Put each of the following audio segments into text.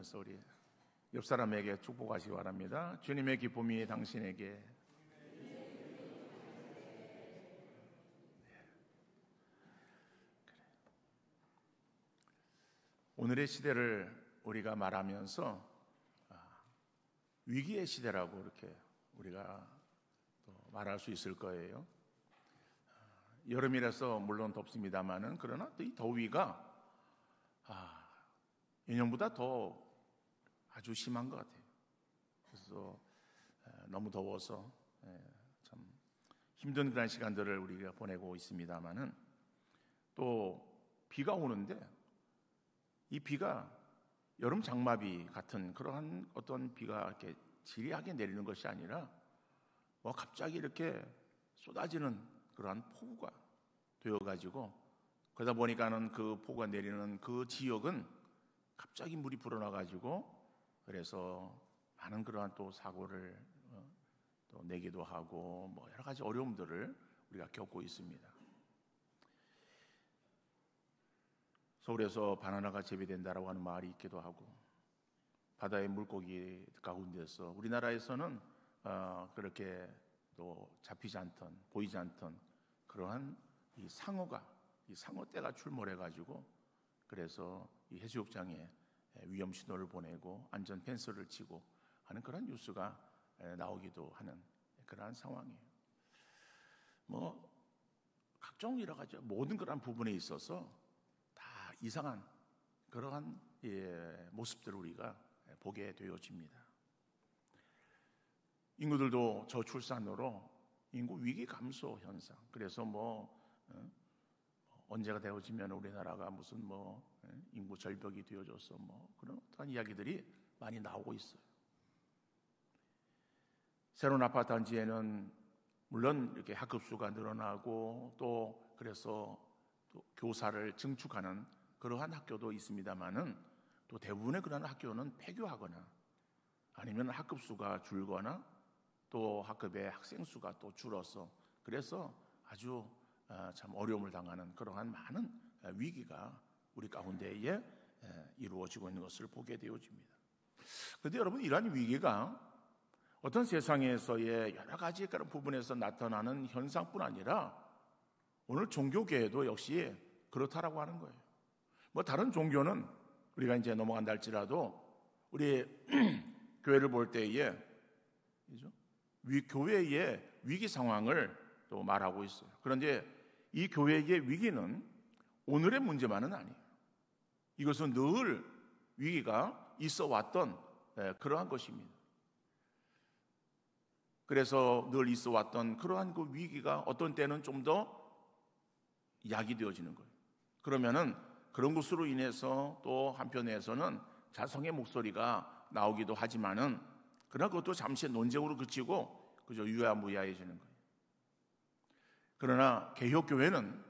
하면서 우리 옆 사람에게 축복하시기 바랍니다. 주님의 기쁨이 당신에게. 오늘의 시대를 우리가 말하면서 위기의 시대라고 이렇게 우리가 또 말할 수 있을 거예요. 여름이라서 물론 덥습니다만은 그러나 이 더위가 예년보다 더 아주 심한 것 같아요. 그래서 너무 더워서 참 힘든 그런 시간들을 우리가 보내고 있습니다만은 또 비가 오는데 이 비가 여름 장마비 같은 그러한 어떤 비가 이렇게 지리하게 내리는 것이 아니라 갑자기 이렇게 쏟아지는 그러한 폭우가 되어가지고 그러다 보니까는 그 폭우가 내리는 그 지역은 갑자기 물이 불어나가지고 그래서 많은 그러한 또 사고를 또 내기도 하고 여러 가지 어려움들을 우리가 겪고 있습니다. 서울에서 바나나가 재배된다라고 하는 말이 있기도 하고 바다의 물고기 가운데서 우리나라에서는 그렇게 또 잡히지 않던 보이지 않던 그러한 이 상어떼가 출몰해가지고 그래서 이 해수욕장에 위험 신호를 보내고 안전 펜스를 치고 하는 그런 뉴스가 나오기도 하는 그러한 상황이에요. 각종 여러 가지 모든 그런 부분에 있어서 다 이상한 그러한 모습들을 우리가 보게 되어집니다. 인구들도 저출산으로 인구 위기 감소 현상. 그래서 언제가 되어지면 우리나라가 무슨 인구 절벽이 되어져서 그런 어떤 이야기들이 많이 나오고 있어요. 새로운 아파트 단지에는 물론 이렇게 학급 수가 늘어나고 또 그래서 또 교사를 증축하는 그러한 학교도 있습니다만은 또 대부분의 그런 학교는 폐교하거나 아니면 학급 수가 줄거나 또 학급의 학생 수가 또 줄어서 그래서 아주 참 어려움을 당하는 그러한 많은 위기가 우리 가운데에 이루어지고 있는 것을 보게 되어집니다. 그런데 여러분, 이러한 위기가 어떤 세상에서의 여러 가지 그런 부분에서 나타나는 현상뿐 아니라 오늘 종교계에도 역시 그렇다라고 하는 거예요. 다른 종교는 우리가 이제 넘어간다 할지라도 우리 교회를 볼 때에 교회의 위기 상황을 또 말하고 있어요. 그런데 이 교회의 위기는 오늘의 문제만은 아니에요. 이것은 늘 위기가 있어 왔던 그러한 것입니다. 그래서 늘 있어 왔던 그러한 그 위기가 어떤 때는 좀 더 야기되어지는 거예요. 그러면은 그런 것으로 인해서 또 한편에서는 자성의 목소리가 나오기도 하지만은 그러나 그것도 잠시 논쟁으로 그치고 그저 유야무야해지는 거예요. 그러나 개혁교회는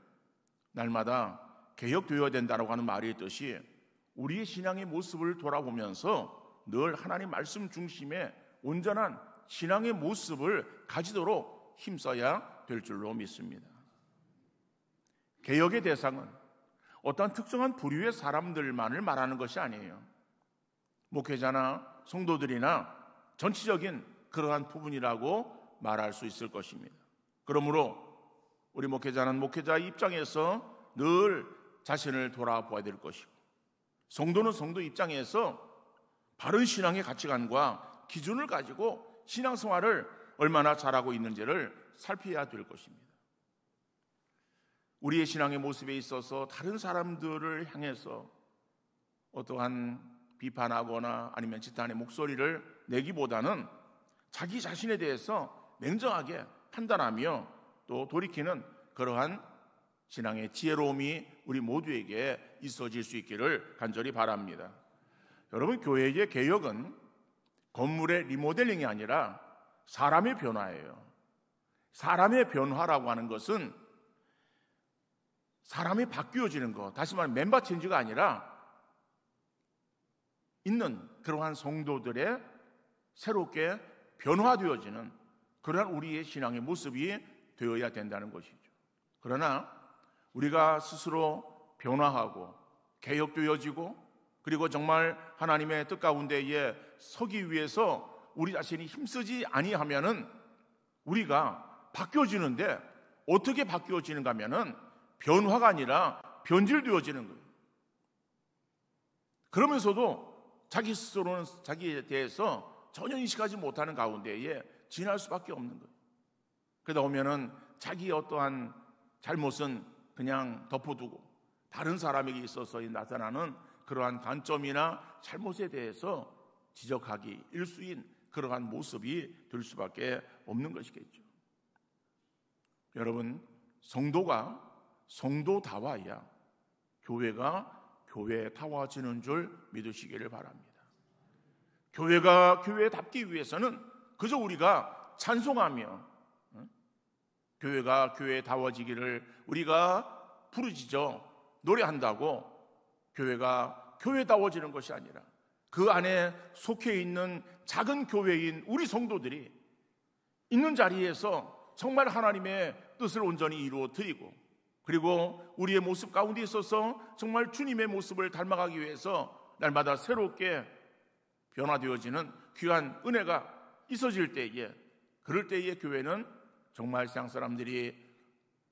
날마다 개혁되어야 된다고 하는 말이 있듯이 우리의 신앙의 모습을 돌아보면서 늘 하나님 말씀 중심의 온전한 신앙의 모습을 가지도록 힘써야 될 줄로 믿습니다. 개혁의 대상은 어떤 특정한 부류의 사람들만을 말하는 것이 아니에요. 목회자나 성도들이나 전체적인 그러한 부분이라고 말할 수 있을 것입니다. 그러므로 우리 목회자는 목회자의 입장에서 늘 자신을 돌아보아야 될 것이고 성도는 성도 입장에서 바른 신앙의 가치관과 기준을 가지고 신앙생활을 얼마나 잘하고 있는지를 살펴야 될 것입니다. 우리의 신앙의 모습에 있어서 다른 사람들을 향해서 어떠한 비판하거나 아니면 지탄의 목소리를 내기보다는 자기 자신에 대해서 냉정하게 판단하며 또 돌이키는 그러한 신앙의 지혜로움이 우리 모두에게 있어질 수 있기를 간절히 바랍니다. 여러분, 교회의 개혁은 건물의 리모델링이 아니라 사람의 변화예요. 사람의 변화라고 하는 것은 사람이 바뀌어지는 것, 다시 말하면 멤버 체인지가 아니라 있는 그러한 성도들의 새롭게 변화되어지는 그러한 우리의 신앙의 모습이 되어야 된다는 것이죠. 그러나 우리가 스스로 변화하고 개혁되어지고 그리고 정말 하나님의 뜻 가운데에 서기 위해서 우리 자신이 힘쓰지 아니하면은 우리가 바뀌어지는데, 어떻게 바뀌어지는가 하면은 변화가 아니라 변질되어지는 거예요. 그러면서도 자기 스스로는 자기에 대해서 전혀 인식하지 못하는 가운데에 지날 수밖에 없는 거예요. 그러다 보면은 자기의 어떠한 잘못은 그냥 덮어두고 다른 사람에게 있어서 나타나는 그러한 단점이나 잘못에 대해서 지적하기 일수인 그러한 모습이 될 수밖에 없는 것이겠죠. 여러분, 성도가 성도다워야 교회가 교회다워지는 줄 믿으시기를 바랍니다. 교회가 교회답기 위해서는 그저 우리가 찬송하며 교회가 교회다워지기를 우리가 부르짖어 노래한다고 교회가 교회다워지는 것이 아니라 그 안에 속해 있는 작은 교회인 우리 성도들이 있는 자리에서 정말 하나님의 뜻을 온전히 이루어 드리고, 그리고 우리의 모습 가운데 있어서 정말 주님의 모습을 닮아가기 위해서 날마다 새롭게 변화되어지는 귀한 은혜가 있어질 때에, 그럴 때에 교회는 정말 세상 사람들이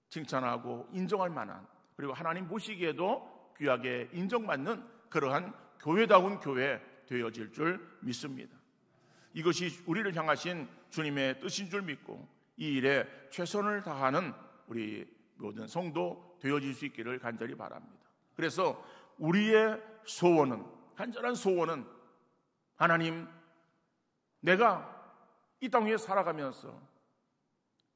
칭찬하고 인정할 만한, 그리고 하나님 보시기에도 귀하게 인정받는 그러한 교회다운 교회 되어질 줄 믿습니다. 이것이 우리를 향하신 주님의 뜻인 줄 믿고 이 일에 최선을 다하는 우리 모든 성도 되어질 수 있기를 간절히 바랍니다. 그래서 우리의 소원은, 간절한 소원은, 하나님, 내가 이 땅 위에 살아가면서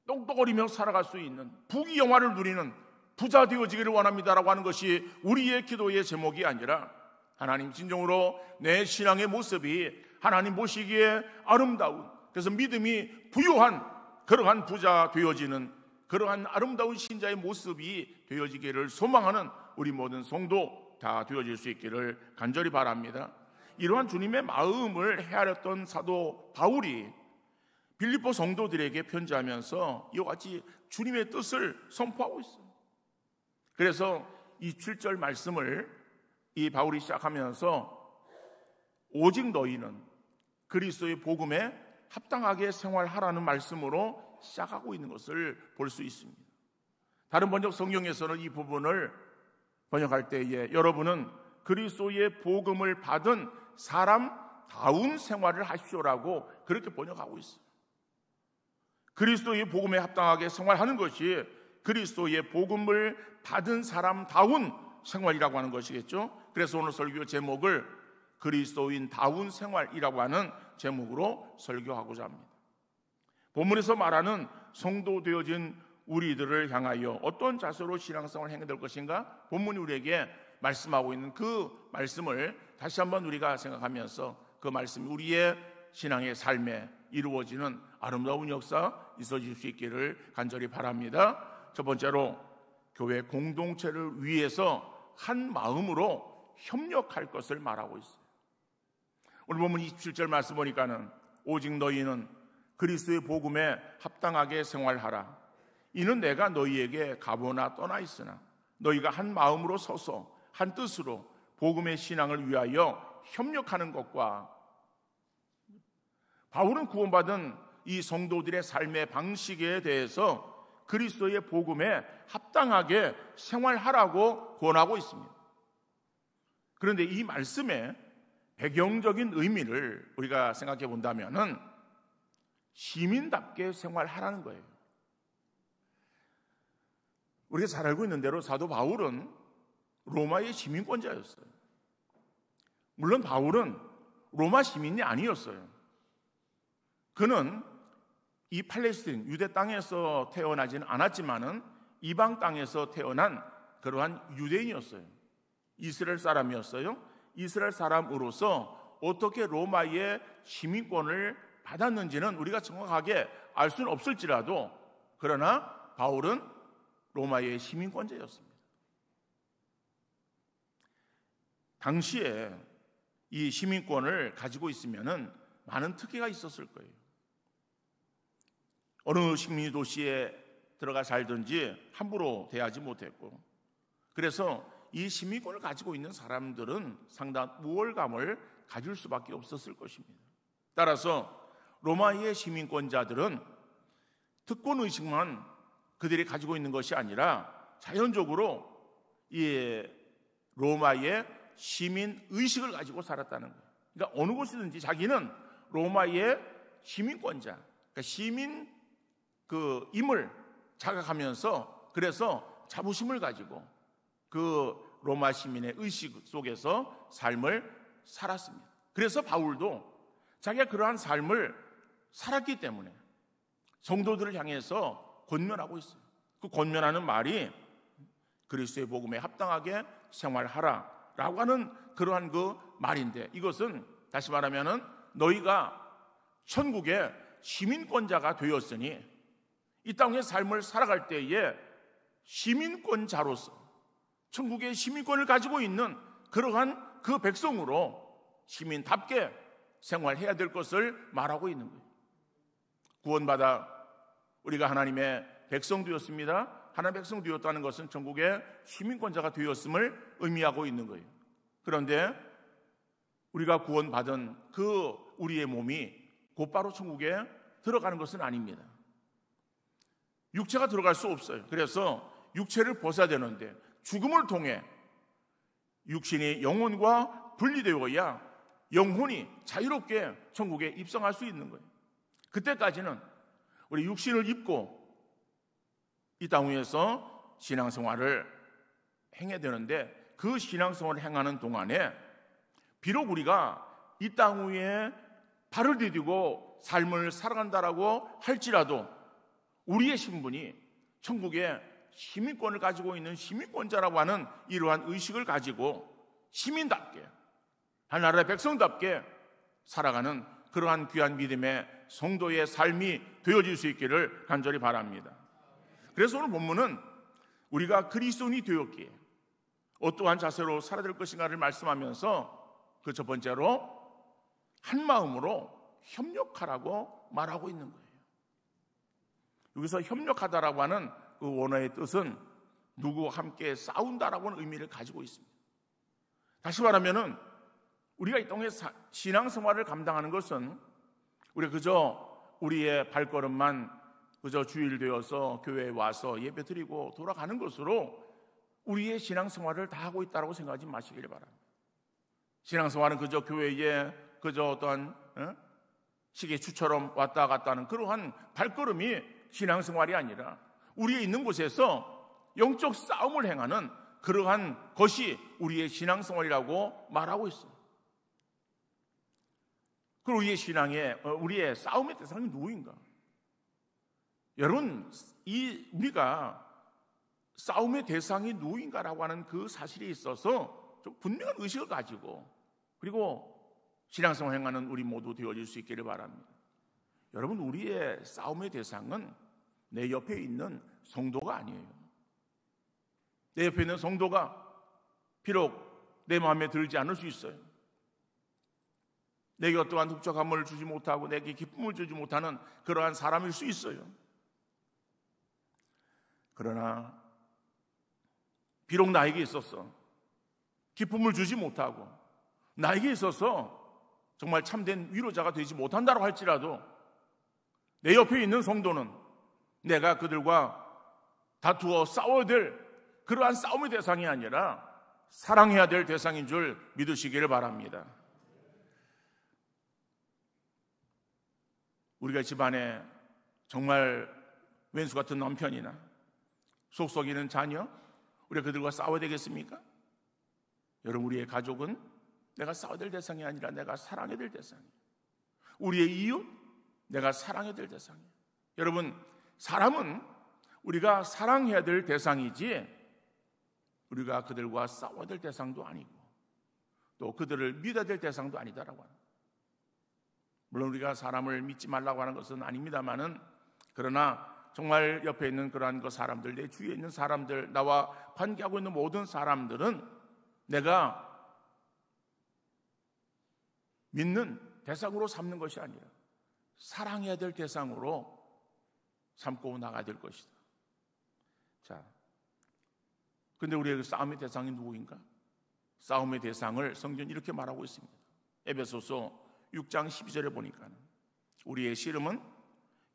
똑똑거리며 살아갈 수 있는 부귀영화를 누리는 부자 되어지기를 원합니다라고 하는 것이 우리의 기도의 제목이 아니라, 하나님, 진정으로 내 신앙의 모습이 하나님 보시기에 아름다운, 그래서 믿음이 부유한 그러한 부자 되어지는 그러한 아름다운 신자의 모습이 되어지기를 소망하는 우리 모든 성도 다 되어질 수 있기를 간절히 바랍니다. 이러한 주님의 마음을 헤아렸던 사도 바울이 빌립보 성도들에게 편지하면서 이와 같이 주님의 뜻을 선포하고 있어요. 그래서 이 7절 말씀을 이 바울이 시작하면서 오직 너희는 그리스도의 복음에 합당하게 생활하라는 말씀으로 시작하고 있는 것을 볼 수 있습니다. 다른 번역 성경에서는 이 부분을 번역할 때에 여러분은 그리스도의 복음을 받은 사람다운 생활을 하십시오라고 그렇게 번역하고 있어요. 그리스도의 복음에 합당하게 생활하는 것이 그리스도의 복음을 받은 사람다운 생활이라고 하는 것이겠죠. 그래서 오늘 설교 제목을 그리스도인다운 생활이라고 하는 제목으로 설교하고자 합니다. 본문에서 말하는 성도 되어진 우리들을 향하여 어떤 자세로 신앙생활을 행해야 될 것인가? 본문이 우리에게 말씀하고 있는 그 말씀을 다시 한번 우리가 생각하면서 그 말씀이 우리의 신앙의 삶에 이루어지는 아름다운 역사 있어질 수 있기를 간절히 바랍니다. 첫 번째로, 교회 공동체를 위해서 한 마음으로 협력할 것을 말하고 있어요. 오늘 본문 27절 말씀 보니까는 오직 너희는 그리스도의 복음에 합당하게 생활하라. 이는 내가 너희에게 가보나 떠나 있으나 너희가 한 마음으로 서서 한 뜻으로 복음의 신앙을 위하여 협력하는 것과, 바울은 구원받은 이 성도들의 삶의 방식에 대해서 그리스도의 복음에 합당하게 생활하라고 권하고 있습니다. 그런데 이 말씀의 배경적인 의미를 우리가 생각해 본다면은 시민답게 생활하라는 거예요. 우리가 잘 알고 있는 대로 사도 바울은 로마의 시민권자였어요. 물론 바울은 로마 시민이 아니었어요. 그는 이 팔레스틴, 유대 땅에서 태어나지는 않았지만은 이방 땅에서 태어난 그러한 유대인이었어요. 이스라엘 사람이었어요. 이스라엘 사람으로서 어떻게 로마의 시민권을 받았는지는 우리가 정확하게 알 수는 없을지라도, 그러나 바울은 로마의 시민권자였습니다. 당시에 이 시민권을 가지고 있으면은 많은 특혜가 있었을 거예요. 어느 식민 도시에 들어가 살든지 함부로 대하지 못했고, 그래서 이 시민권을 가지고 있는 사람들은 상당한 우월감을 가질 수밖에 없었을 것입니다. 따라서 로마의 시민권자들은 특권의식만 그들이 가지고 있는 것이 아니라 자연적으로 이 로마의 시민의식을 가지고 살았다는 거예요. 그러니까 어느 곳이든지 자기는 로마의 시민권자, 그러니까 시민 임을 자각하면서 그래서 자부심을 가지고 그 로마 시민의 의식 속에서 삶을 살았습니다. 그래서 바울도 자기가 그러한 삶을 살았기 때문에 성도들을 향해서 권면하고 있어요. 그 권면하는 말이 그리스도의 복음에 합당하게 생활하라라고 하는 그러한 그 말인데, 이것은 다시 말하면은 너희가 천국의 시민권자가 되었으니 이 땅의 삶을 살아갈 때에 시민권자로서 천국의 시민권을 가지고 있는 그러한 그 백성으로 시민답게 생활해야 될 것을 말하고 있는 거예요. 구원받아 우리가 하나님의 백성 되었습니다. 하나님의 백성 되었다는 것은 천국의 시민권자가 되었음을 의미하고 있는 거예요. 그런데 우리가 구원받은 그 우리의 몸이 곧바로 천국에 들어가는 것은 아닙니다. 육체가 들어갈 수 없어요. 그래서 육체를 벗어야 되는데 죽음을 통해 육신이 영혼과 분리되어야 영혼이 자유롭게 천국에 입성할 수 있는 거예요. 그때까지는 우리 육신을 입고 이 땅 위에서 신앙생활을 행해야 되는데, 그 신앙생활을 행하는 동안에 비록 우리가 이 땅 위에 발을 디디고 삶을 살아간다라고 할지라도 우리의 신분이 천국의 시민권을 가지고 있는 시민권자라고 하는 이러한 의식을 가지고 시민답게, 하나님의 백성답게 살아가는 그러한 귀한 믿음의 성도의 삶이 되어질 수 있기를 간절히 바랍니다. 그래서 오늘 본문은 우리가 그리스도인이 되었기에 어떠한 자세로 살아야 될 것인가를 말씀하면서 그 첫 번째로 한 마음으로 협력하라고 말하고 있는 거예요. 여기서 협력하다라고 하는 그 원어의 뜻은 누구와 함께 싸운다라고 하는 의미를 가지고 있습니다. 다시 말하면은 우리가 이 땅에 신앙생활을 감당하는 것은 우리가 그저 우리의 발걸음만 그저 주일 되어서 교회에 와서 예배드리고 돌아가는 것으로 우리의 신앙생활을 다 하고 있다고 생각하지 마시길 바랍니다. 신앙생활은 그저 교회에 그저 어떠한 시계추처럼 왔다 갔다 하는 그러한 발걸음이 신앙생활이 아니라 우리의 있는 곳에서 영적 싸움을 행하는 그러한 것이 우리의 신앙생활이라고 말하고 있어요. 그리고 우리의 싸움의 대상이 누구인가? 여러분, 우리가 싸움의 대상이 누구인가라고 하는 그 사실에 있어서 좀 분명한 의식을 가지고 그리고 신앙생활 행하는 우리 모두 되어질 수 있기를 바랍니다. 여러분, 우리의 싸움의 대상은 내 옆에 있는 성도가 아니에요. 내 옆에 있는 성도가 비록 내 마음에 들지 않을 수 있어요. 내게 어떠한 흡족함을 주지 못하고 내게 기쁨을 주지 못하는 그러한 사람일 수 있어요. 그러나 비록 나에게 있어서 기쁨을 주지 못하고 나에게 있어서 정말 참된 위로자가 되지 못한다고 할지라도 내 옆에 있는 성도는 내가 그들과 다투어 싸워야 될 그러한 싸움의 대상이 아니라 사랑해야 될 대상인 줄 믿으시기를 바랍니다. 우리가 집안에 정말 왼수 같은 남편이나 속썩이는 자녀, 우리가 그들과 싸워야 되겠습니까? 여러분, 우리의 가족은 내가 싸워야 될 대상이 아니라 내가 사랑해야 될 대상이에요. 우리의 이웃, 내가 사랑해야 될 대상이에요. 여러분, 사람은 우리가 사랑해야 될 대상이지 우리가 그들과 싸워야 될 대상도 아니고 또 그들을 믿어야 될 대상도 아니다라고 합니다. 물론 우리가 사람을 믿지 말라고 하는 것은 아닙니다만은, 그러나 정말 옆에 있는 그러한 그 사람들, 내 주위에 있는 사람들, 나와 관계하고 있는 모든 사람들은 내가 믿는 대상으로 삼는 것이 아니라 사랑해야 될 대상으로 삼고 나가야 될 것이다. 자, 그런데 우리의 싸움의 대상이 누구인가? 싸움의 대상을 성경은 이렇게 말하고 있습니다. 에베소서 6장 12절에 보니까 우리의 씨름은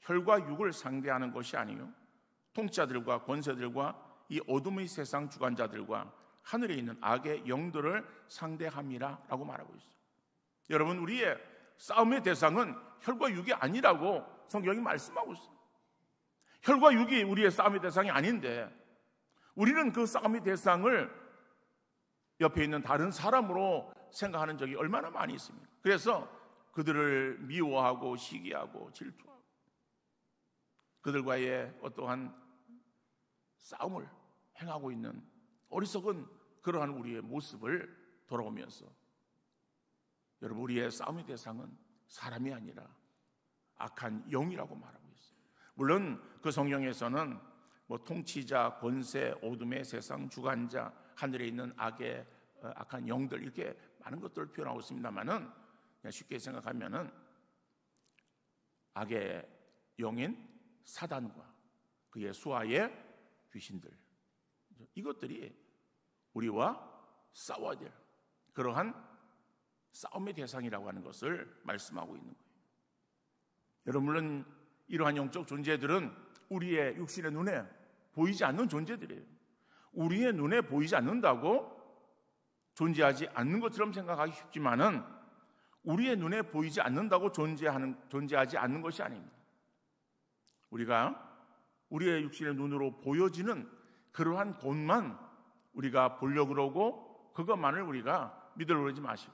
혈과 육을 상대하는 것이 아니요 통치자들과 권세들과 이 어둠의 세상 주관자들과 하늘에 있는 악의 영들을 상대함이라 라고 말하고 있어요. 여러분, 우리의 싸움의 대상은 혈과 육이 아니라고 성경이 말씀하고 있어요. 혈과 육이 우리의 싸움의 대상이 아닌데 우리는 그 싸움의 대상을 옆에 있는 다른 사람으로 생각하는 적이 얼마나 많이 있습니까? 그래서 그들을 미워하고 시기하고 질투하고 그들과의 어떠한 싸움을 행하고 있는 어리석은 그러한 우리의 모습을 돌아보면서 여러분, 우리의 싸움의 대상은 사람이 아니라 악한 영이라고 말하고 있어요. 물론 그 성경에서는 통치자, 권세, 어둠의 세상 주관자, 하늘에 있는 악한 영들 이렇게 많은 것들을 표현하고 있습니다만은 그냥 쉽게 생각하면은 악의 영인 사단과 그의 수하의 귀신들, 이것들이 우리와 싸워야 될 그러한 싸움의 대상이라고 하는 것을 말씀하고 있는 거예요. 여러분, 물론 이러한 영적 존재들은 우리의 육신의 눈에 보이지 않는 존재들이에요. 우리의 눈에 보이지 않는다고 존재하지 않는 것처럼 생각하기 쉽지만은 우리의 눈에 보이지 않는다고 존재하지 않는 것이 아닙니다. 우리가 우리의 육신의 눈으로 보여지는 그러한 것만 우리가 보려고 그러고 그것만을 우리가 믿으려고 그러지 마시고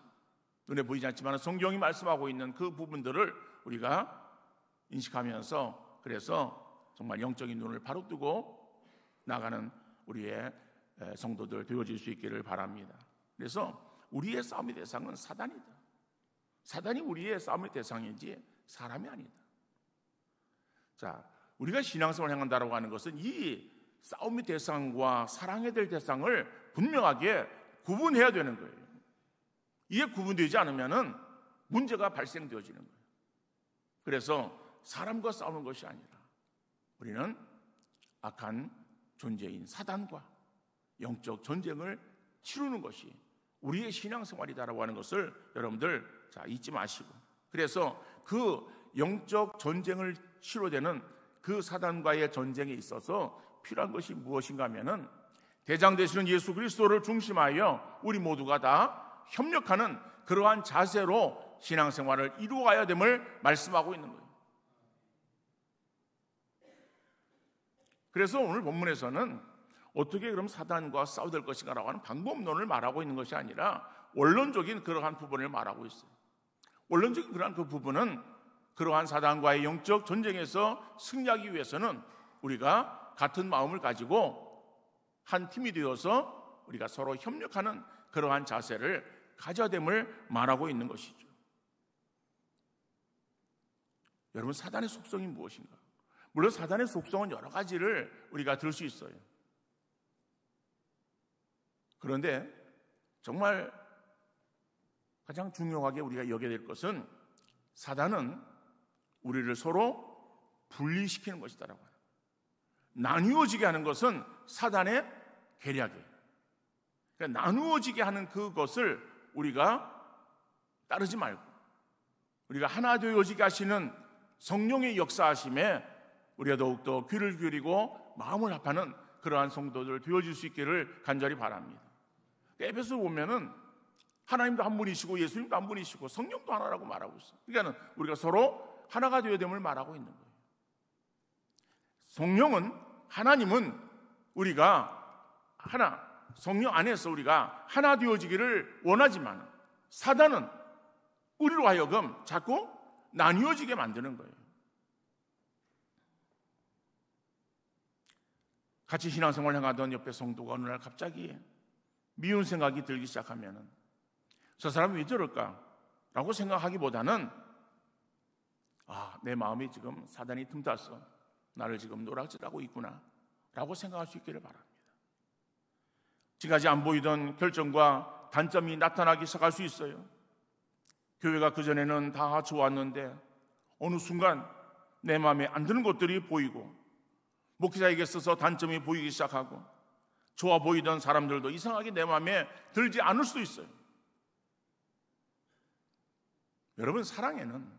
눈에 보이지 않지만 성경이 말씀하고 있는 그 부분들을 우리가 인식하면서 그래서 정말 영적인 눈을 바로 뜨고 나가는 우리의 성도들 되어질 수 있기를 바랍니다. 그래서 우리의 싸움의 대상은 사단이다. 사단이 우리의 싸움의 대상이지 사람이 아니다. 자, 우리가 신앙생활을 행한다고 하는 것은 이 싸움의 대상과 사랑해야 될 대상을 분명하게 구분해야 되는 거예요. 이게 구분되지 않으면 문제가 발생되어지는 거예요. 그래서 사람과 싸우는 것이 아니라 우리는 악한 존재인 사단과 영적 전쟁을 치르는 것이 우리의 신앙생활이다라고 하는 것을 여러분들 잊지 마시고, 그래서 그 영적 전쟁을 치러대는 그 사단과의 전쟁에 있어서 필요한 것이 무엇인가 하면은 대장 되시는 예수 그리스도를 중심하여 우리 모두가 다 협력하는 그러한 자세로 신앙생활을 이루어가야 됨을 말씀하고 있는 거예요. 그래서 오늘 본문에서는 어떻게 그럼 사단과 싸워야 될 것인가라고 하는 방법론을 말하고 있는 것이 아니라 원론적인 그러한 부분을 말하고 있어요. 원론적인 그러한 그 부분은 그러한 사단과의 영적 전쟁에서 승리하기 위해서는 우리가 같은 마음을 가지고 한 팀이 되어서 우리가 서로 협력하는 그러한 자세를 가져야 됨을 말하고 있는 것이죠. 여러분, 사단의 속성이 무엇인가? 물론 사단의 속성은 여러 가지를 우리가 들 수 있어요. 그런데 정말 가장 중요하게 우리가 여겨야 될 것은 사단은 우리를 서로 분리시키는 것이다라고 해요. 나누어지게 하는 것은 사단의 계략이에요. 그러니까 나누어지게 하는 그것을 우리가 따르지 말고 우리가 하나 되어지게 하시는 성령의 역사하심에 우리가 더욱더 귀를 기울이고 마음을 합하는 그러한 성도들 되어질 수 있기를 간절히 바랍니다. 에베소 보면은 하나님도 한 분이시고 예수님도 한 분이시고 성령도 하나라고 말하고 있어요. 그러니까 우리가 서로 하나가 되어야 됨을 말하고 있는 거예요. 성령은, 하나님은 우리가 하나, 성령 안에서 우리가 하나 되어지기를 원하지만 사단은 우리로 하여금 자꾸 나뉘어지게 만드는 거예요. 같이 신앙생활을 행하던 옆에 성도가 어느 날 갑자기 미운 생각이 들기 시작하면 저 사람이 왜 저럴까? 라고 생각하기보다는 내 마음이 지금 사단이 틈탔어. 나를 지금 노락질하고 있구나 라고 생각할 수 있기를 바랍니다. 지금까지 안 보이던 결정과 단점이 나타나기 시작할 수 있어요. 교회가 그전에는 다 좋았는데 어느 순간 내 마음에 안 드는 것들이 보이고 목회자에게 있어서 단점이 보이기 시작하고 좋아 보이던 사람들도 이상하게 내 마음에 들지 않을 수도 있어요. 여러분, 사랑에는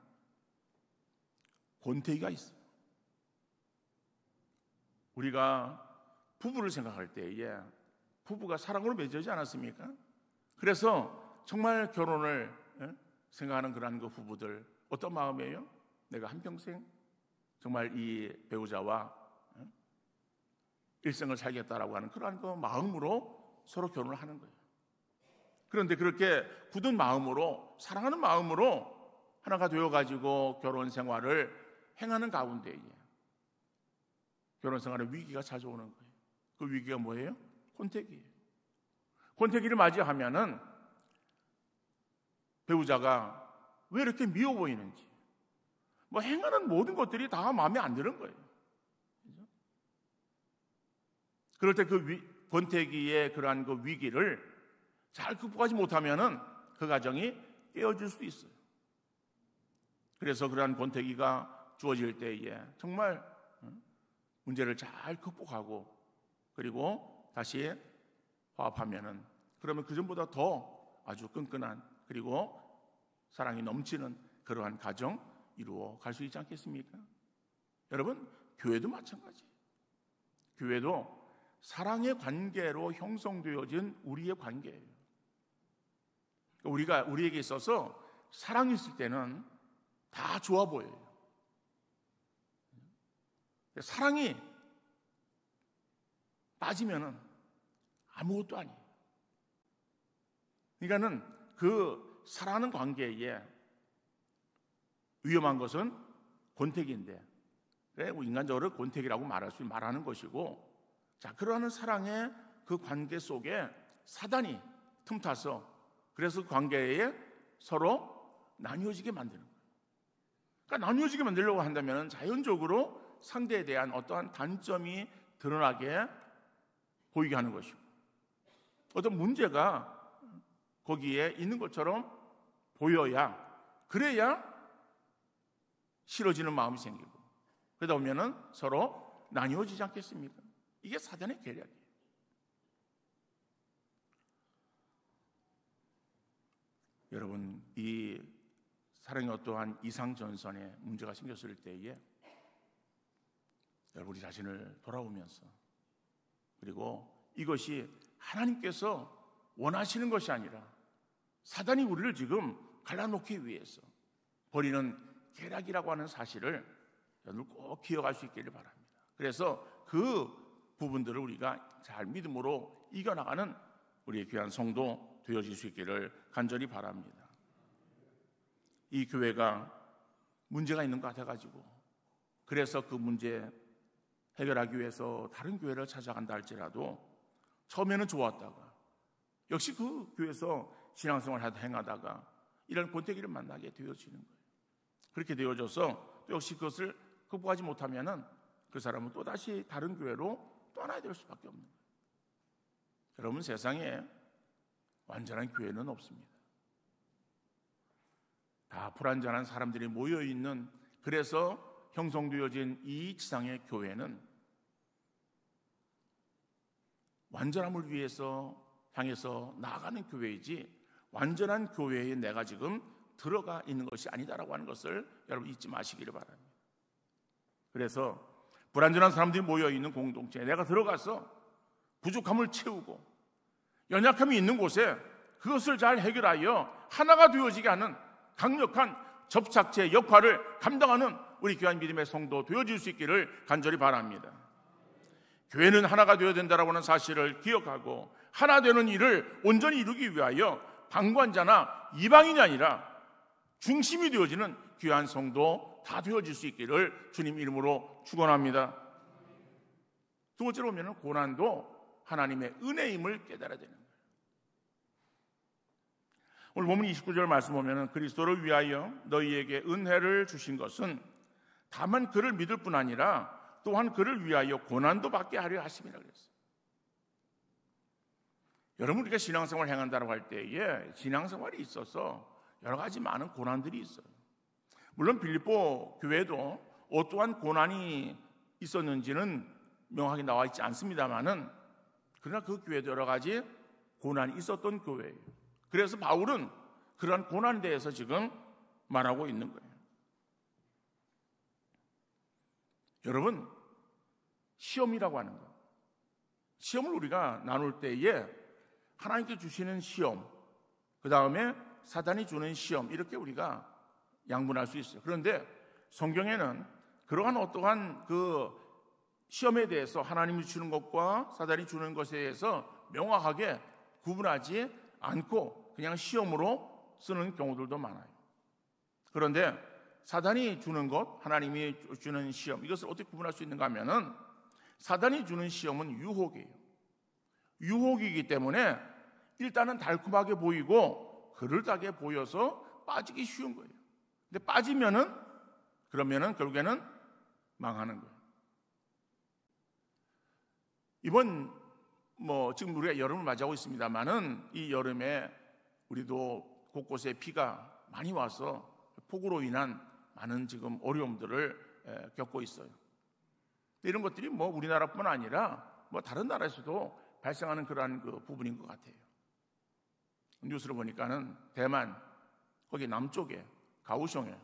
권태기가 있어요. 우리가 부부를 생각할 때에 부부가 사랑으로 맺어지지 않았습니까? 그래서 정말 결혼을 생각하는 그러한 그 부부들 어떤 마음이에요? 내가 한평생 정말 이 배우자와 일생을 살겠다라고 하는 그러한 그 마음으로 서로 결혼을 하는 거예요. 그런데 그렇게 굳은 마음으로, 사랑하는 마음으로 하나가 되어가지고 결혼 생활을 행하는 가운데에 결혼 생활에 위기가 찾아오는 거예요. 그 위기가 뭐예요? 권태기예요. 권태기를 맞이하면은 배우자가 왜 이렇게 미워 보이는지, 뭐 행하는 모든 것들이 다 마음에 안 드는 거예요. 그럴 때 그 권태기의 그러한 그 위기를 잘 극복하지 못하면은 그 가정이 깨어질 수도 있어요. 그래서 그러한 권태기가 주어질 때에 정말 문제를 잘 극복하고 그리고 다시 화합하면은, 그러면 그전보다 더 아주 끈끈한 그리고 사랑이 넘치는 그러한 가정 이루어 갈 수 있지 않겠습니까? 여러분, 교회도 마찬가지예요. 교회도 사랑의 관계로 형성되어진 우리의 관계예요. 우리에게 있어서 사랑이 있을 때는 다 좋아 보여요. 사랑이 빠지면은 아무것도 아니에요. 그러니까는 그 사랑하는 관계에 위험한 것은 권태기인데, 그래, 인간적으로 권태기라고 말하는 것이고, 자, 그러한 사랑의 그 관계 속에 사단이 틈타서 그래서 그 관계에 서로 나뉘어지게 만드는 거예요. 그러니까 나뉘어지게 만들려고 한다면 자연적으로 상대에 대한 어떠한 단점이 드러나게 보이게 하는 것이고, 어떤 문제가 거기에 있는 것처럼 보여야, 그래야 싫어지는 마음이 생기고, 그러다 보면은 서로 나뉘어지지 않겠습니까? 이게 사단의 계략이에요. 여러분, 이 사랑의 어떠한 이상전선에 문제가 생겼을 때에 여러분, 우리 자신을 돌아보면서, 그리고 이것이 하나님께서 원하시는 것이 아니라 사단이 우리를 지금 갈라놓기 위해서 버리는 계략이라고 하는 사실을 여러분 꼭 기억할 수 있기를 바랍니다. 그래서 그 부분들을 우리가 잘 믿음으로 이겨나가는 우리의 귀한 성도 되어질 수 있기를 간절히 바랍니다. 이 교회가 문제가 있는 것 같아가지고, 그래서 그 문제 해결하기 위해서 다른 교회를 찾아간다 할지라도 처음에는 좋았다가 역시 그 교회에서 신앙생활을 행하다가 이런 권태기를 만나게 되어지는 거예요. 그렇게 되어져서 또 역시 그것을 극복하지 못하면은 그 사람은 또다시 다른 교회로 떠나야 될 수밖에 없는 거예요. 여러분, 세상에 완전한 교회는 없습니다. 다 불완전한 사람들이 모여있는, 그래서 형성되어진 이 지상의 교회는 완전함을 위해서 향해서 나아가는 교회이지 완전한 교회에 내가 지금 들어가 있는 것이 아니다라고 하는 것을 여러분 잊지 마시기를 바랍니다. 그래서 불완전한 사람들이 모여있는 공동체에 내가 들어가서 부족함을 채우고 연약함이 있는 곳에 그것을 잘 해결하여 하나가 되어지게 하는 강력한 접착제 역할을 감당하는 우리 귀한 믿음의 성도 되어질 수 있기를 간절히 바랍니다. 교회는 하나가 되어야 된다라고 하는 사실을 기억하고 하나 되는 일을 온전히 이루기 위하여 방관자나 이방인이 아니라 중심이 되어지는 귀한 성도 다 되어질 수 있기를 주님 이름으로 축원합니다. 두 번째로 보면 고난도 하나님의 은혜임을 깨달아야 되는 거예요. 오늘 본문 29절 말씀 보면 그리스도를 위하여 너희에게 은혜를 주신 것은 다만 그를 믿을 뿐 아니라 또한 그를 위하여 고난도 받게 하려 하심이라 그랬어요. 여러분, 우리가 신앙생활을 행한다고 할 때에 신앙생활이 있어서 여러 가지 많은 고난들이 있어요. 물론 빌립보 교회도 어떠한 고난이 있었는지는 명확히 나와 있지 않습니다만은 그러나 그 교회도 여러 가지 고난이 있었던 교회예요. 그래서 바울은 그러한 고난에 대해서 지금 말하고 있는 거예요. 여러분, 시험이라고 하는 것, 시험을 우리가 나눌 때에 하나님께 주시는 시험, 그 다음에 사단이 주는 시험, 이렇게 우리가 양분할 수 있어요. 그런데 성경에는 그러한 어떠한 그 시험에 대해서 하나님이 주는 것과 사단이 주는 것에 대해서 명확하게 구분하지 않고 그냥 시험으로 쓰는 경우들도 많아요. 그런데 사단이 주는 것, 하나님이 주는 시험, 이것을 어떻게 구분할 수 있는가 하면은 사단이 주는 시험은 유혹이에요. 유혹이기 때문에 일단은 달콤하게 보이고 그럴듯하게 보여서 빠지기 쉬운 거예요. 근데 빠지면은 그러면은 결국에는 망하는 거예요. 이번 지금 우리가 여름을 맞이하고 있습니다만은 이 여름에 우리도 곳곳에 비가 많이 와서 폭우로 인한 많은 지금 어려움들을 겪고 있어요. 이런 것들이 우리나라뿐만 아니라 다른 나라에서도 발생하는 그러한 그 부분인 것 같아요. 뉴스를 보니까는 대만 거기 남쪽에 가오슝에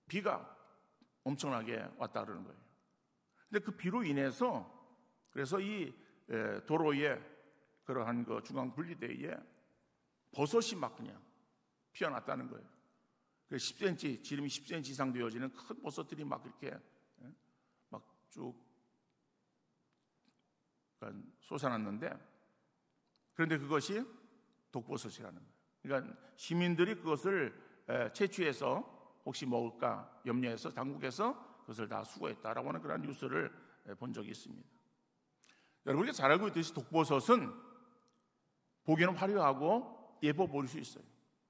비가 엄청나게 왔다 그러는 거예요. 근데 그 비로 인해서 그래서 이 도로에 그러한 그 중앙 분리대에 버섯이 막 그냥 피어났다는 거예요. 10cm, 지름이 10cm 이상 되어지는 큰 버섯들이 막 이렇게 막 쭉 솟아났는데, 그런데 그것이 독버섯이라는 거예요. 그러니까 시민들이 그것을 채취해서 혹시 먹을까 염려해서 당국에서 그것을 다 수거했다라고 하는 그런 뉴스를 본 적이 있습니다. 여러분이 잘 알고 있듯이 독버섯은 보기에는 화려하고 예뻐 보일 수 있어요.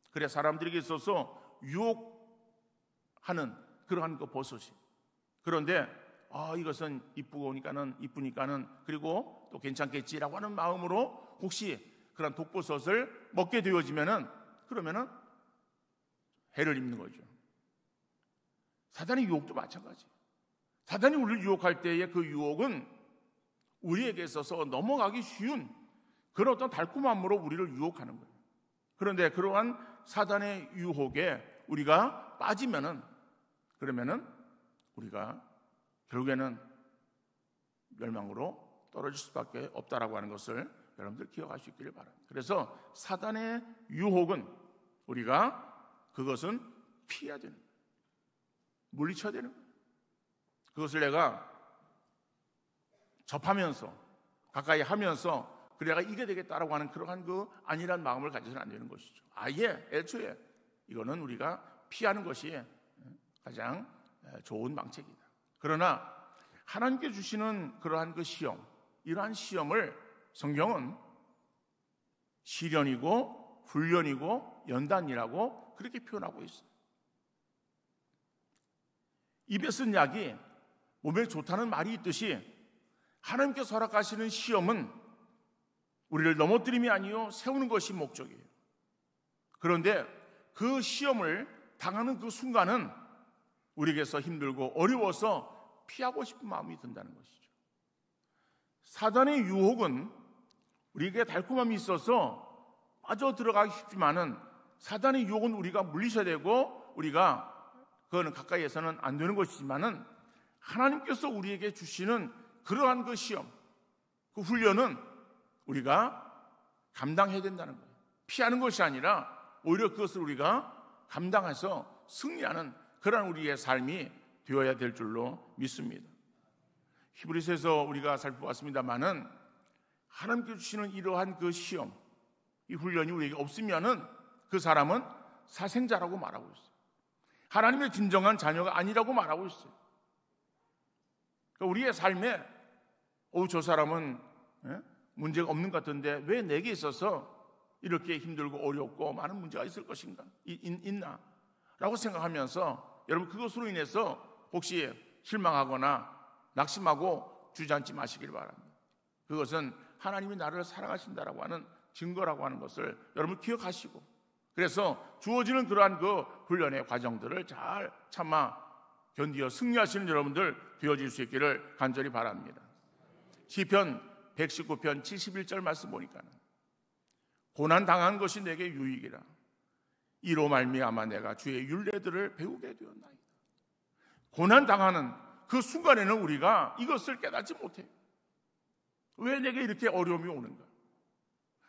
그래 사람들에게 있어서 유혹하는 그러한 그 버섯이. 그런데 이것은 이쁘니까는 그리고 또 괜찮겠지라고 하는 마음으로 혹시 그런 독버섯을 먹게 되어지면은 그러면은 해를 입는 거죠. 사단의 유혹도 마찬가지. 사단이 우리를 유혹할 때의 그 유혹은 우리에게 있어서 넘어가기 쉬운 그런 어떤 달콤함으로 우리를 유혹하는 거예요. 그런데 그러한 사단의 유혹에 우리가 빠지면은 그러면은 우리가 결국에는 멸망으로 떨어질 수밖에 없다라고 하는 것을 여러분들 기억할 수 있기를 바랍니다. 그래서 사단의 유혹은 우리가 그것은 피해야 되는 거예요. 물리쳐야 되는 거예요. 그것을 내가 접하면서 가까이 하면서 그래 내가 이겨야 되겠다라고 하는 그러한 그 아니란 마음을 가져서는 안 되는 것이죠. 아예 애초에 이거는 우리가 피하는 것이 가장 좋은 방책이다. 그러나 하나님께 주시는 그러한 그 시험, 이러한 시험을 성경은 시련이고 훈련이고 연단이라고 그렇게 표현하고 있어요. 입에 쓴 약이 몸에 좋다는 말이 있듯이 하나님께서 허락하시는 시험은 우리를 넘어뜨림이 아니요 세우는 것이 목적이에요. 그런데 그 시험을 당하는 그 순간은 우리에게서 힘들고 어려워서 피하고 싶은 마음이 든다는 것이죠. 사단의 유혹은 우리에게 달콤함이 있어서 빠져 들어가기 쉽지만은 사단의 유혹은 우리가 물리셔야 되고 우리가 그거는 가까이에서는 안 되는 것이지만은 하나님께서 우리에게 주시는 그러한 그 시험, 그 훈련은 우리가 감당해야 된다는 거예요. 피하는 것이 아니라 오히려 그것을 우리가 감당해서 승리하는 그런 우리의 삶이 되어야 될 줄로 믿습니다. 히브리서에서 우리가 살펴봤습니다만은 하나님께 주시는 이러한 그 시험, 이 훈련이 우리에게 없으면은 그 사람은 사생자라고 말하고 있어요. 하나님의 진정한 자녀가 아니라고 말하고 있어요. 그러니까 우리의 삶에 저 사람은 문제가 없는 것 같은데 왜 내게 있어서 이렇게 힘들고 어렵고 많은 문제가 있을 것인가? 있나? 라고 생각하면서 여러분 그것으로 인해서 혹시 실망하거나 낙심하고 주저앉지 마시길 바랍니다. 그것은 하나님이 나를 사랑하신다라고 하는 증거라고 하는 것을 여러분 기억하시고 그래서 주어지는 그러한 그 훈련의 과정들을 잘 참아 견디어 승리하시는 여러분들 되어질 수 있기를 간절히 바랍니다. 시편 119편 71절 말씀 보니까 고난 당한 것이 내게 유익이라. 이로 말미암아 내가 주의 율례들을 배우게 되었나이다. 고난 당하는 그 순간에는 우리가 이것을 깨닫지 못해요. 왜 내게 이렇게 어려움이 오는가?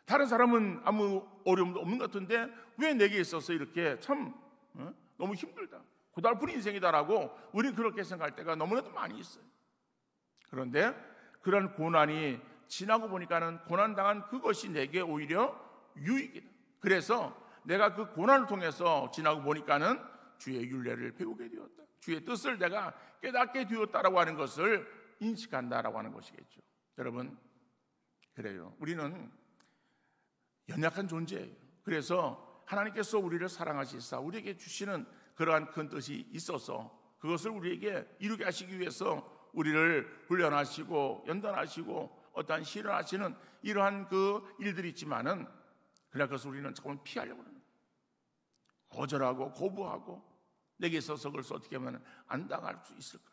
다른 사람은 아무 어려움도 없는 것 같은데 왜 내게 있어서 이렇게 참 너무 힘들다, 고달픈 인생이다라고 우리는 그렇게 생각할 때가 너무나도 많이 있어요. 그런데 그런 고난이 지나고 보니까는 고난당한 그것이 내게 오히려 유익이다. 그래서 내가 그 고난을 통해서 지나고 보니까는 주의 율례를 배우게 되었다, 주의 뜻을 내가 깨닫게 되었다라고 하는 것을 인식한다라고 하는 것이겠죠. 여러분, 그래요. 우리는 연약한 존재예요. 그래서 하나님께서 우리를 사랑하시사 우리에게 주시는 그러한 큰 뜻이 있어서 그것을 우리에게 이루게 하시기 위해서 우리를 훈련하시고 연단하시고 어떠한 실현하시는 이러한 그 일들이 있지만은 그러나 그것을 우리는 조금 피하려고 합니다. 거절하고 거부하고 내게 있어서 그것을 어떻게 하면 안 당할 수 있을까?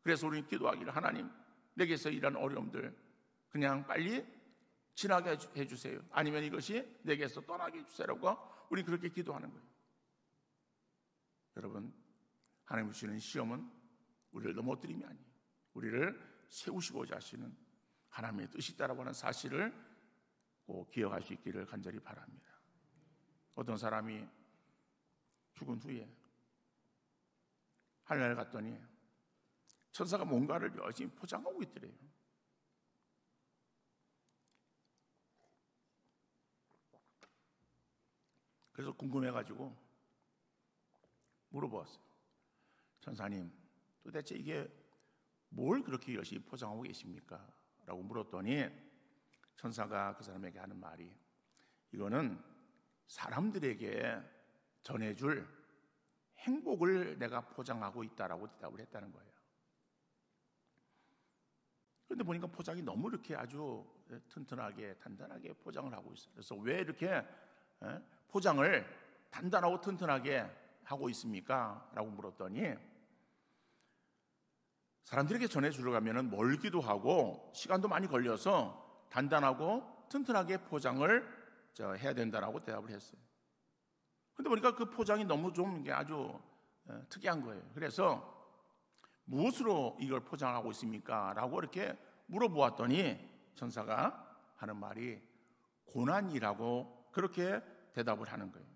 그래서 우리는 기도하기를, 하나님, 내게서 이런 어려움들 그냥 빨리 지나게 해주세요. 아니면 이것이 내게서 떠나게 해주세요라고 우리 그렇게 기도하는 거예요. 여러분, 하나님 주시는 시험은 우리를 넘어뜨림이 아니에요. 우리를 세우시고자 하시는 하나님의 뜻이 있다라고 하는 사실을 꼭 기억할 수 있기를 간절히 바랍니다. 어떤 사람이 죽은 후에 하늘에 갔더니 천사가 뭔가를 열심히 포장하고 있더래요. 그래서 궁금해가지고 물어보았어요. 천사님, 도대체 이게 뭘 그렇게 열심히 포장하고 계십니까? 라고 물었더니 천사가 그 사람에게 하는 말이, 이거는 사람들에게 전해줄 행복을 내가 포장하고 있다라고 대답을 했다는 거예요. 그런데 보니까 포장이 너무 이렇게 아주 튼튼하게 단단하게 포장을 하고 있어요. 그래서 왜 이렇게 포장을 단단하고 튼튼하게 하고 있습니까? 라고 물었더니 사람들에게 전해주러 가면 멀기도 하고 시간도 많이 걸려서 단단하고 튼튼하게 포장을 해야 된다라고 대답을 했어요. 그런데 보니까 그 포장이 너무 좀 아주 특이한 거예요. 그래서 무엇으로 이걸 포장하고 있습니까? 라고 이렇게 물어보았더니 천사가 하는 말이 고난이라고 그렇게 대답을 하는 거예요.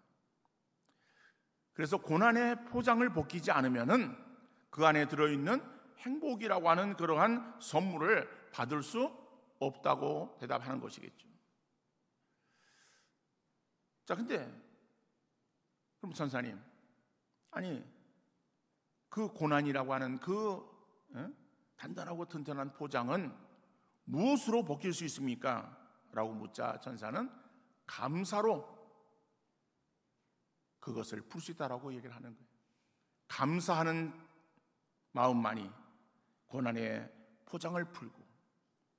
그래서 고난의 포장을 벗기지 않으면은 그 안에 들어있는 행복이라고 하는 그러한 선물을 받을 수 없다고 대답하는 것이겠죠. 자, 근데 그럼 천사님, 아니 그 고난이라고 하는 그 단단하고 튼튼한 포장은 무엇으로 벗길 수 있습니까? 라고 묻자 천사는 감사로 그것을 풀 수 있다라고 얘기를 하는 거예요. 감사하는 마음만이 고난의 포장을 풀고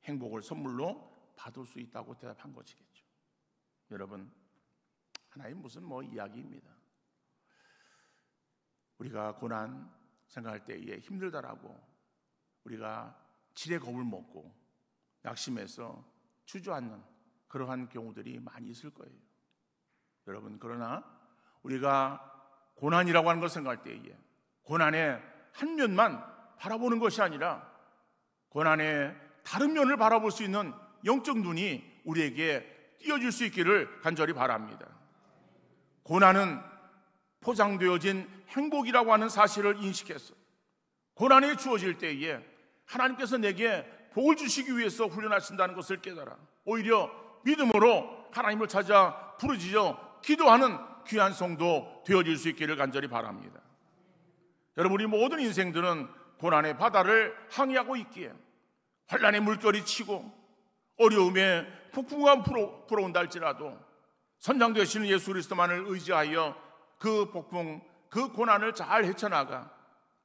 행복을 선물로 받을 수 있다고 대답한 것이겠죠. 여러분, 하나의 무슨 이야기입니다. 우리가 고난 생각할 때에 힘들다라고 우리가 지레 겁을 먹고 낙심해서 주저앉는 그러한 경우들이 많이 있을 거예요. 여러분, 그러나 우리가 고난이라고 하는 것을 생각할 때에 고난의 한 면만 바라보는 것이 아니라 고난의 다른 면을 바라볼 수 있는 영적 눈이 우리에게 띄어질 수 있기를 간절히 바랍니다. 고난은 포장되어진 행복이라고 하는 사실을 인식해서 고난이 주어질 때에 하나님께서 내게 복을 주시기 위해서 훈련하신다는 것을 깨달아 오히려 믿음으로 하나님을 찾아 부르짖어 기도하는 귀한 성도 되어질 수 있기를 간절히 바랍니다. 여러분, 우리 모든 인생들은 고난의 바다를 항해하고 있기에 환난의 물결이 치고 어려움에 폭풍우가 불어온다 할지라도 선장 되시는 예수 그리스도만을 의지하여 그 폭풍, 그 고난을 잘 헤쳐나가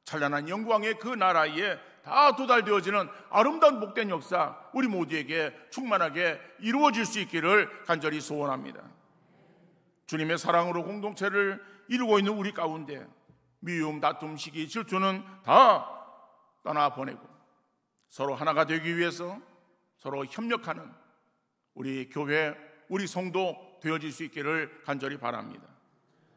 찬란한 영광의 그 나라에 다 도달되어지는 아름다운 복된 역사 우리 모두에게 충만하게 이루어질 수 있기를 간절히 소원합니다. 주님의 사랑으로 공동체를 이루고 있는 우리 가운데 미움, 다툼, 시기, 질투는 다 떠나보내고 서로 하나가 되기 위해서 서로 협력하는 우리 교회, 우리 성도 되어질 수 있기를 간절히 바랍니다.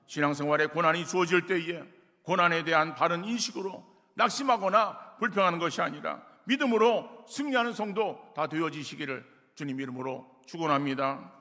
신앙생활에 고난이 주어질 때에 고난에 대한 바른 인식으로 낙심하거나 불평하는 것이 아니라 믿음으로 승리하는 성도 다 되어지시기를 주님 이름으로 축원합니다.